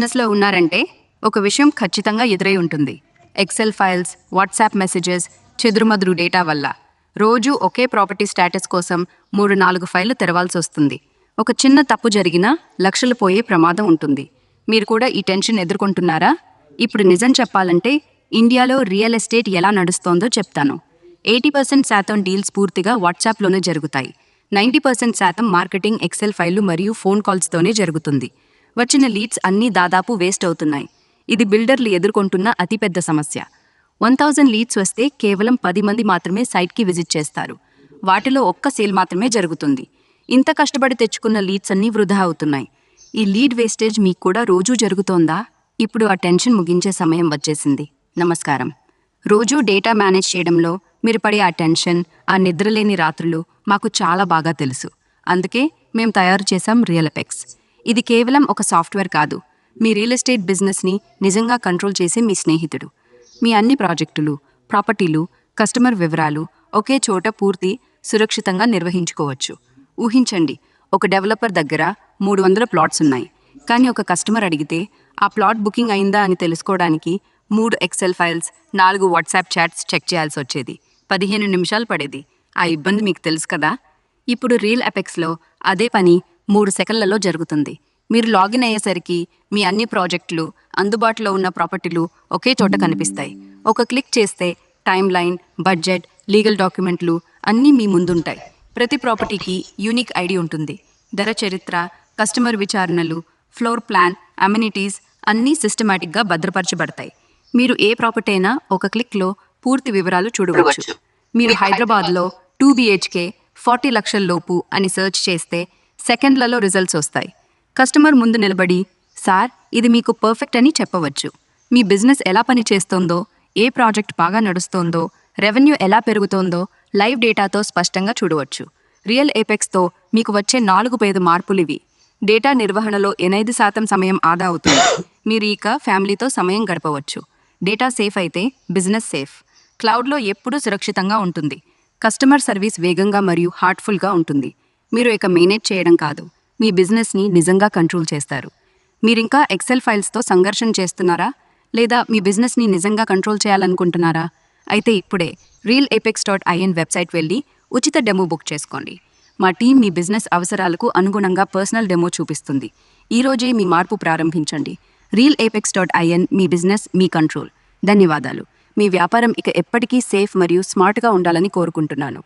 బిజినెస్లో ఉన్నారంటే ఒక విషయం ఖచ్చితంగా ఎదురై ఉంటుంది. ఎక్సెల్ ఫైల్స్, వాట్సాప్ మెసేజెస్, చెదురుమదురు డేటా వల్ల రోజు ఒకే ప్రాపర్టీ స్టేటస్ కోసం 3-4 ఫైళ్లు తెరవాల్సి వస్తుంది. ఒక చిన్న తప్పు జరిగినా లక్షలు పోయే ప్రమాదం ఉంటుంది. మీరు కూడా ఈ టెన్షన్ ఎదుర్కొంటున్నారా? ఇప్పుడు నిజం చెప్పాలంటే ఇండియాలో రియల్ ఎస్టేట్ ఎలా నడుస్తోందో చెప్తాను. 80% డీల్స్ పూర్తిగా వాట్సాప్లోనే జరుగుతాయి. 90% మార్కెటింగ్, ఎక్సెల్ ఫైళ్లు మరియు ఫోన్ కాల్స్తోనే జరుగుతుంది. వచ్చిన లీడ్స్ అన్నీ దాదాపు వేస్ట్ అవుతున్నాయి. ఇది బిల్డర్లు ఎదుర్కొంటున్న అతిపెద్ద సమస్య. 1000 లీడ్స్ వస్తే కేవలం 10 మంది మాత్రమే సైట్కి విజిట్ చేస్తారు. వాటిలో ఒక్క సేల్ మాత్రమే జరుగుతుంది. ఇంత కష్టపడి తెచ్చుకున్న లీడ్స్ అన్నీ వృధా అవుతున్నాయి. ఈ లీడ్ వేస్టేజ్ మీకు కూడా రోజూ జరుగుతోందా? ఇప్పుడు ఆ టెన్షన్ ముగించే సమయం వచ్చేసింది. నమస్కారం. రోజూ డేటా మేనేజ్ చేయడంలో మీరు పడే ఆ టెన్షన్, ఆ నిద్రలేని రాత్రులు మాకు చాలా బాగా తెలుసు. అందుకే మేము తయారు చేశాం రియల్ ఎపెక్స్. ఇది కేవలం ఒక సాఫ్ట్వేర్ కాదు, మీ రియల్ ఎస్టేట్ బిజినెస్ని నిజంగా కంట్రోల్ చేసే మీ స్నేహితుడు. మీ అన్ని ప్రాజెక్టులు, ప్రాపర్టీలు, కస్టమర్ వివరాలు ఒకే చోట పూర్తి సురక్షితంగా నిర్వహించుకోవచ్చు. ఊహించండి, ఒక డెవలపర్ దగ్గర 300 ప్లాట్స్ ఉన్నాయి. కానీ ఒక కస్టమర్ అడిగితే ఆ ప్లాట్ బుకింగ్ అయిందా అని తెలుసుకోవడానికి 3 excel files, 4 WhatsApp chats check చేయాల్సి వచ్చేది. 15 నిమిషాలు పడేది. ఆ ఇబ్బంది మీకు తెలుసు కదా? ఇప్పుడు రియల్ ఎపెక్స్లో అదే పని 3 సెకన్లలో జరుగుతుంది. మీరు లాగిన్ అయ్యేసరికి మీ అన్ని ప్రాజెక్టులు, అందుబాటులో ఉన్న ప్రాపర్టీలు ఒకే చోట కనిపిస్తాయి. ఒక క్లిక్ చేస్తే టైమ్ లైన్, బడ్జెట్, లీగల్ డాక్యుమెంట్లు అన్నీ మీ ముందుంటాయి. ప్రతి ప్రాపర్టీకి యూనిక్ ఐడి ఉంటుంది. ధర చరిత్ర, కస్టమర్ విచారణలు, ఫ్లోర్ ప్లాన్, అమ్యూనిటీస్ అన్నీ సిస్టమాటిక్గా భద్రపరచబడతాయి. మీరు ఏ ప్రాపర్టీ అయినా ఒక క్లిక్లో పూర్తి వివరాలు చూడవచ్చు. మీరు హైదరాబాద్లో 2 BHK 40 లక్షల లోపు అని సెర్చ్ చేస్తే సెకండ్లలో రిజల్ట్స్ వస్తాయి. కస్టమర్ ముందు నిలబడి, సార్ ఇది మీకు పర్ఫెక్ట్ అని చెప్పవచ్చు. మీ బిజినెస్ ఎలా పనిచేస్తోందో, ఏ ప్రాజెక్ట్ బాగా నడుస్తోందో, రెవెన్యూ ఎలా పెరుగుతోందో లైవ్ డేటాతో స్పష్టంగా చూడవచ్చు. రియల్ ఎపెక్స్తో మీకు వచ్చే 4 మార్పులు ఇవి. డేటా నిర్వహణలో 8% సమయం ఆదా అవుతుంది. మీరు ఇక ఫ్యామిలీతో సమయం గడపవచ్చు. డేటా సేఫ్ అయితే బిజినెస్ సేఫ్. క్లౌడ్లో ఎప్పుడూ సురక్షితంగా ఉంటుంది. కస్టమర్ సర్వీస్ వేగంగా మరియు హార్ట్ఫుల్గా ఉంటుంది. మీరు ఇక మేనేజ్ చేయడం కాదు, మీ బిజినెస్ని నిజంగా కంట్రోల్ చేస్తారు. మీరింకా ఎక్సెల్ ఫైల్స్తో సంఘర్షణ చేస్తున్నారా? లేదా మీ బిజినెస్ని నిజంగా కంట్రోల్ చేయాలనుకుంటున్నారా? అయితే ఇప్పుడే realepex.in వెబ్సైట్ వెళ్ళి ఉచిత డెమో బుక్ చేసుకోండి. మా టీం మీ బిజినెస్ అవసరాలకు అనుగుణంగా పర్సనల్ డెమో చూపిస్తుంది. ఈరోజే మీ మార్పు ప్రారంభించండి. realepex.in, మీ బిజినెస్, మీ కంట్రోల్. ధన్యవాదాలు. మీ వ్యాపారం ఇక ఎప్పటికీ సేఫ్ మరియు స్మార్ట్గా ఉండాలని కోరుకుంటున్నాను.